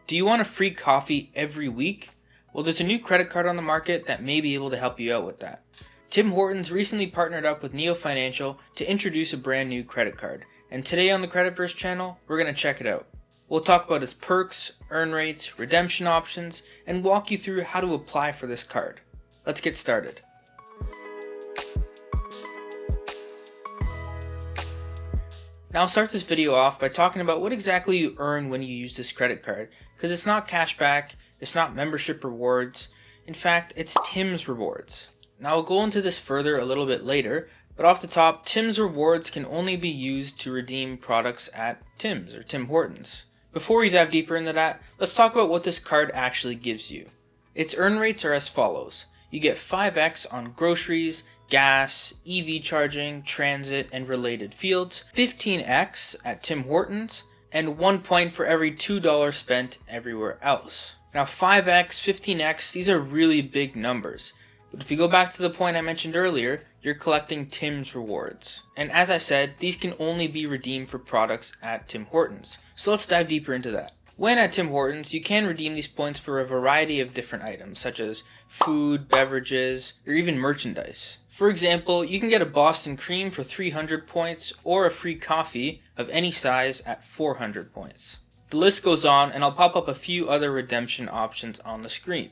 Do you want a free coffee every week? Well, there's a new credit card on the market that may be able to help you out with that. Tim Hortons recently partnered up with Neo Financial to introduce a brand new credit card, and today on the CreditVerse channel, we're going to check it out. We'll talk about its perks, earn rates, redemption options, and walk you through how to apply for this card. Let's get started. Now I'll start this video off by talking about what exactly you earn when you use this credit card, because it's not cashback, it's not membership rewards, in fact it's Tim's rewards. Now I'll go into this further a little bit later, but off the top, Tim's rewards can only be used to redeem products at Tim's or Tim Hortons. Before we dive deeper into that, let's talk about what this card actually gives you. Its earn rates are as follows. You get 5x on groceries, gas, EV charging, transit, and related fields, 15x at Tim Hortons, and 1 point for every $2 spent everywhere else. Now 5x, 15x, these are really big numbers. But if you go back to the point I mentioned earlier, you're collecting Tim's rewards. And as I said, these can only be redeemed for products at Tim Hortons. So let's dive deeper into that. When at Tim Hortons, you can redeem these points for a variety of different items, such as food, beverages, or even merchandise. For example, you can get a Boston cream for 300 points, or a free coffee of any size at 400 points. The list goes on, and I'll pop up a few other redemption options on the screen.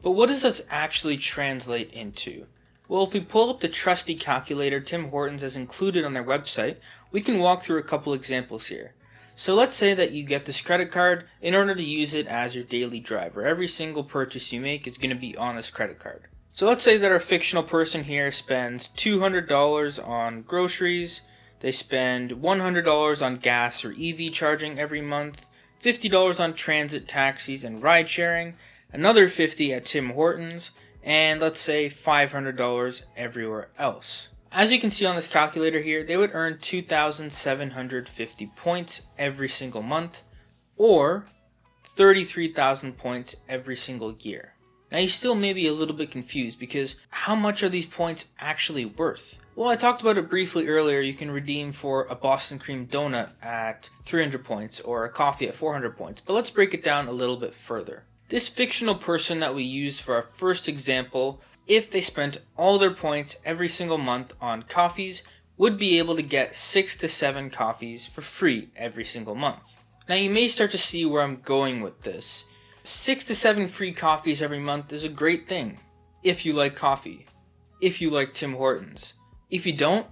But what does this actually translate into? Well, if we pull up the trusty calculator Tim Hortons has included on their website, we can walk through a couple examples here. So let's say that you get this credit card in order to use it as your daily driver. Every single purchase you make is going to be on this credit card. So let's say that our fictional person here spends $200 on groceries, they spend $100 on gas or EV charging every month, $50 on transit taxis and ride sharing, another $50 at Tim Hortons, and let's say $500 everywhere else. As you can see on this calculator here, they would earn 2,750 points every single month, or 33,000 points every single year. Now you still may be a little bit confused because how much are these points actually worth? Well, I talked about it briefly earlier. You can redeem for a Boston cream donut at 300 points or a coffee at 400 points, but let's break it down a little bit further. This fictional person that we used for our first example, if they spent all their points every single month on coffees, would be able to get 6 to 7 coffees for free every single month. Now you may start to see where I'm going with this. 6 to 7 free coffees every month is a great thing. If you like coffee. If you like Tim Hortons. If you don't,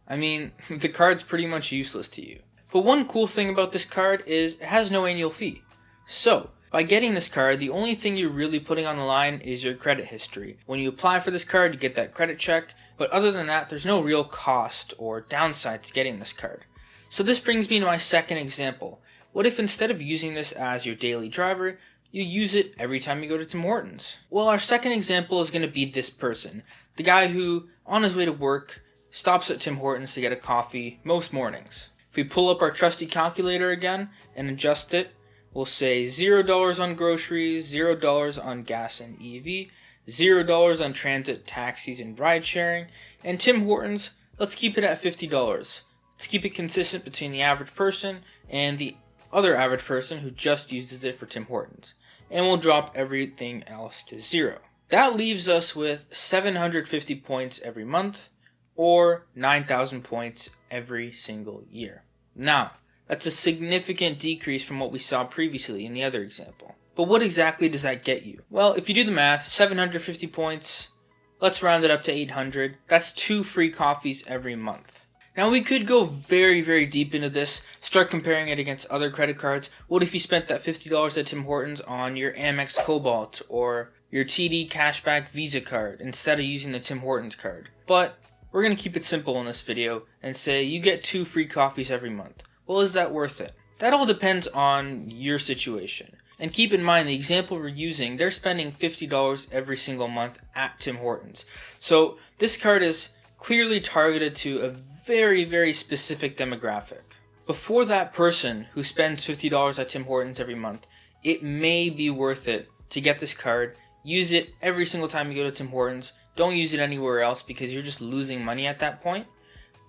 the card's pretty much useless to you. But one cool thing about this card is it has no annual fee. So, by getting this card, the only thing you're really putting on the line is your credit history. When you apply for this card, you get that credit check, but other than that, there's no real cost or downside to getting this card. So this brings me to my second example. What if instead of using this as your daily driver, you use it every time you go to Tim Hortons? Well, our second example is going to be this person, the guy who, on his way to work, stops at Tim Hortons to get a coffee most mornings. If we pull up our trusty calculator again and adjust it, we'll say $0 on groceries, $0 on gas and EV, $0 on transit, taxis, and ride sharing, and Tim Hortons, let's keep it at $50. Let's keep it consistent between the average person and the other average person who just uses it for Tim Hortons. And we'll drop everything else to 0. That leaves us with 750 points every month, or 9,000 points every single year. Now, that's a significant decrease from what we saw previously in the other example. But what exactly does that get you? Well, if you do the math, 750 points, let's round it up to 800. That's 2 free coffees every month. Now we could go very, very deep into this, start comparing it against other credit cards. What if you spent that $50 at Tim Hortons on your Amex Cobalt or your TD Cashback Visa card instead of using the Tim Hortons card? But we're going to keep it simple in this video and say you get 2 free coffees every month. Well, is that worth it? That all depends on your situation. And keep in mind, the example we're using, they're spending $50 every single month at Tim Hortons. So this card is clearly targeted to a very, very specific demographic. Before that person who spends $50 at Tim Hortons every month, it may be worth it to get this card, use it every single time you go to Tim Hortons. Don't use it anywhere else because you're just losing money at that point.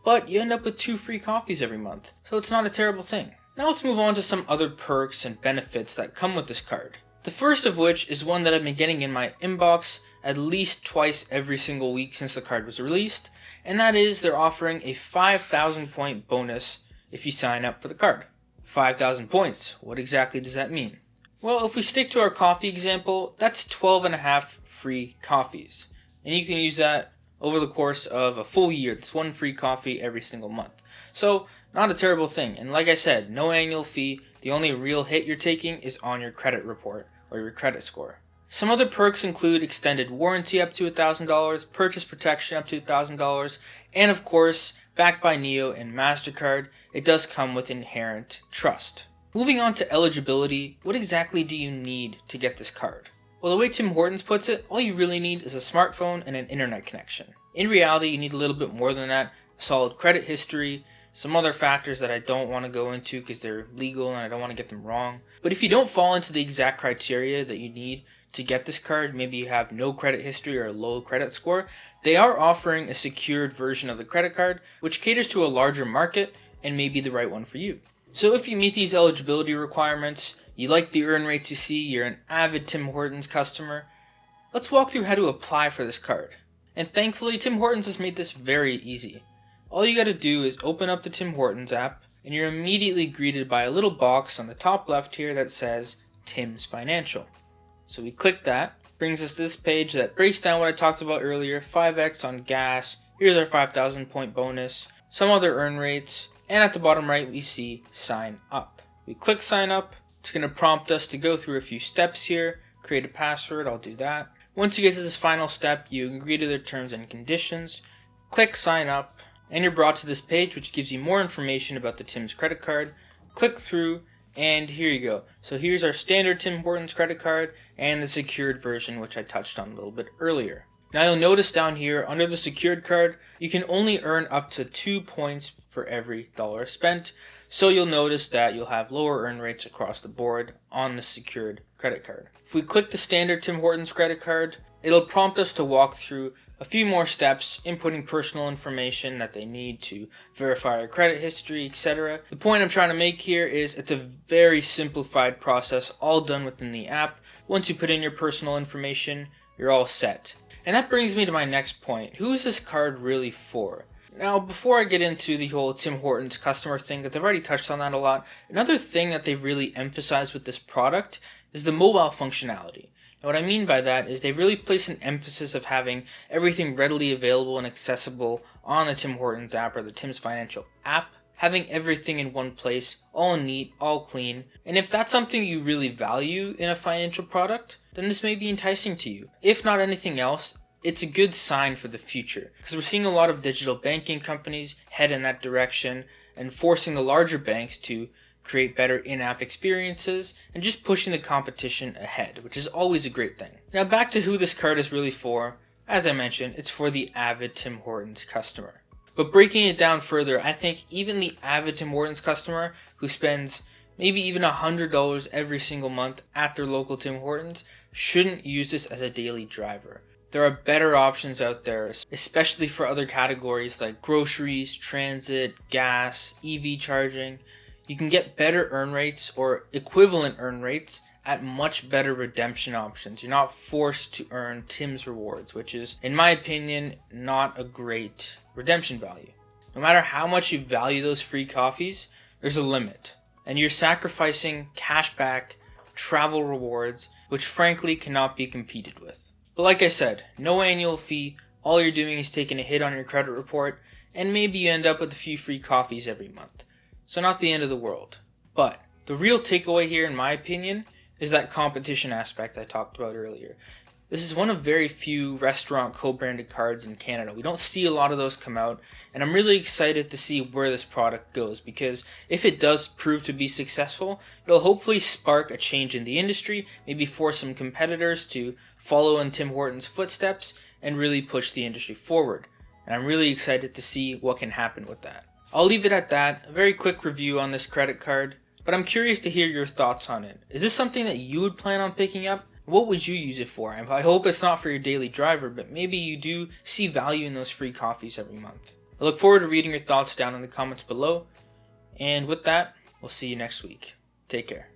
But you end up with 2 free coffees every month, so it's not a terrible thing. Now let's move on to some other perks and benefits that come with this card. The first of which is one that I've been getting in my inbox at least twice every single week since the card was released, and that is they're offering a 5,000 point bonus if you sign up for the card. 5,000 points, what exactly does that mean? Well, if we stick to our coffee example, that's 12.5 free coffees, and you can use that over the course of a full year. That's one free coffee every single month. So, not a terrible thing, and like I said, no annual fee. The only real hit you're taking is on your credit report or your credit score. Some other perks include extended warranty up to $1,000, purchase protection up to $1,000, and of course, backed by Neo and MasterCard, it does come with inherent trust. Moving on to eligibility, what exactly do you need to get this card? Well, the way Tim Hortons puts it, all you really need is a smartphone and an internet connection. In reality, you need a little bit more than that, a solid credit history, some other factors that I don't want to go into because they're legal and I don't want to get them wrong. But if you don't fall into the exact criteria that you need to get this card, maybe you have no credit history or a low credit score, they are offering a secured version of the credit card, which caters to a larger market and may be the right one for you. So if you meet these eligibility requirements, you like the earn rates you see, you're an avid Tim Hortons customer, let's walk through how to apply for this card. And thankfully, Tim Hortons has made this very easy. All you gotta do is open up the Tim Hortons app, and you're immediately greeted by a little box on the top left here that says Tim's Financial. So we click that, brings us to this page that breaks down what I talked about earlier, 5x on gas, here's our 5,000 point bonus, some other earn rates, and at the bottom right we see sign up. We click sign up, it's going to prompt us to go through a few steps here, create a password, I'll do that. Once you get to this final step, you agree to the terms and conditions, click sign up, and you're brought to this page which gives you more information about the Tim's credit card. Click through, and here you go. So here's our standard Tim Hortons credit card and the secured version, which I touched on a little bit earlier. Now you'll notice down here under the secured card, you can only earn up to 2 points for every dollar spent. So you'll notice that you'll have lower earn rates across the board on the secured credit card. If we click the standard Tim Hortons credit card, it'll prompt us to walk through a few more steps, inputting personal information that they need to verify our credit history, etc. The point I'm trying to make here is it's a very simplified process, all done within the app. Once you put in your personal information, you're all set. And that brings me to my next point. Who is this card really for? Now, before I get into the whole Tim Hortons customer thing, because I've already touched on that a lot, another thing that they've really emphasized with this product is the mobile functionality. And what I mean by that is they really place an emphasis of having everything readily available and accessible on the Tim Hortons app or the Tim's Financial app, having everything in one place, all neat, all clean. And if that's something you really value in a financial product, then this may be enticing to you. If not anything else, it's a good sign for the future, because we're seeing a lot of digital banking companies head in that direction and forcing the larger banks to create better in-app experiences and just pushing the competition ahead, which is always a great thing. Now back to who this card is really for. As I mentioned, it's for the avid Tim Hortons customer. But breaking it down further, I think even the avid Tim Hortons customer who spends maybe even $100 every single month at their local Tim Hortons shouldn't use this as a daily driver. There are better options out there, especially for other categories like groceries, transit, gas, EV charging. You can get better earn rates or equivalent earn rates at much better redemption options. You're not forced to earn Tim's rewards, which is, in my opinion, not a great redemption value. No matter how much you value those free coffees, there's a limit. And you're sacrificing cashback, travel rewards, which frankly cannot be competed with. But like I said, no annual fee, all you're doing is taking a hit on your credit report, and maybe you end up with a few free coffees every month. So not the end of the world. But the real takeaway here, in my opinion, is that competition aspect I talked about earlier. This is one of very few restaurant co-branded cards in Canada. We don't see a lot of those come out, and I'm really excited to see where this product goes, because if it does prove to be successful, it'll hopefully spark a change in the industry, maybe force some competitors to follow in Tim Hortons' footsteps and really push the industry forward. And I'm really excited to see what can happen with that. I'll leave it at that, a very quick review on this credit card, but I'm curious to hear your thoughts on it. Is this something that you would plan on picking up? What would you use it for? I hope it's not for your daily driver, but maybe you do see value in those free coffees every month. I look forward to reading your thoughts down in the comments below. And with that, We'll see you next week. Take care.